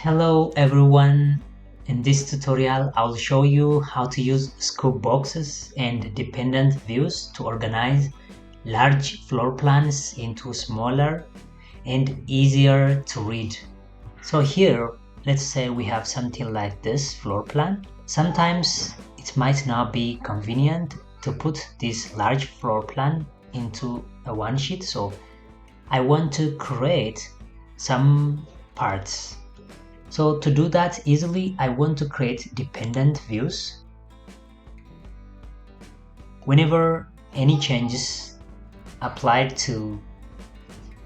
Hello everyone, in this tutorial I'll show you how to use scope boxes and dependent views to organize large floor plans into smaller and easier to read. So here, let's say we have something like this floor plan. Sometimes it might not be convenient to put this large floor plan into a one sheet, so I want to create some parts. So to do that easily, I want to create dependent views. Whenever any changes applied to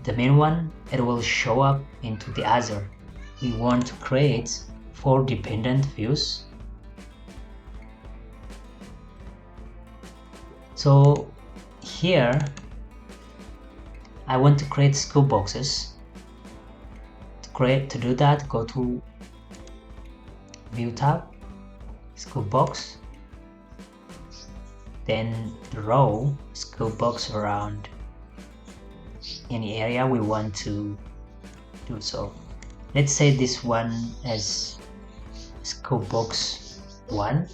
the main one, it will show up into the other. We want to create 4 dependent views. So here, I want to create scope boxes. To do that, go to View tab, scope box, then draw scope box around any area we want to do so. Let's say this one as scope box 1.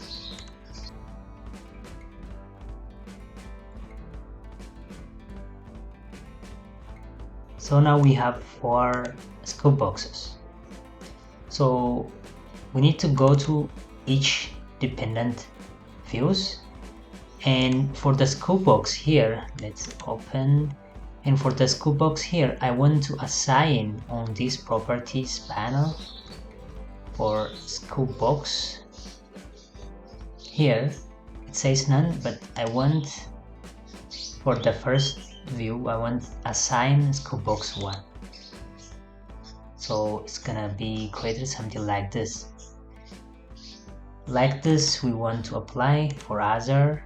So now we have 4 scope boxes. So we need to go to each dependent views, and for the scope box here, let's open, and for the scope box here I want to assign on this properties panel for scope box. Here it says none, but I want for the first view I want assign scope box 1. So it's gonna be created something like this. Like this we want to apply for other.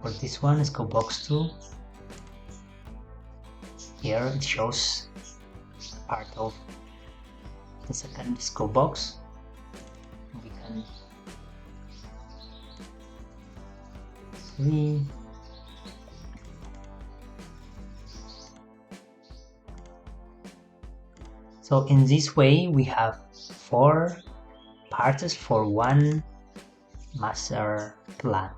For this one, scope box 2. Here it shows part of the second scope box. We can see. So in this way we have 4 parts for one master plan.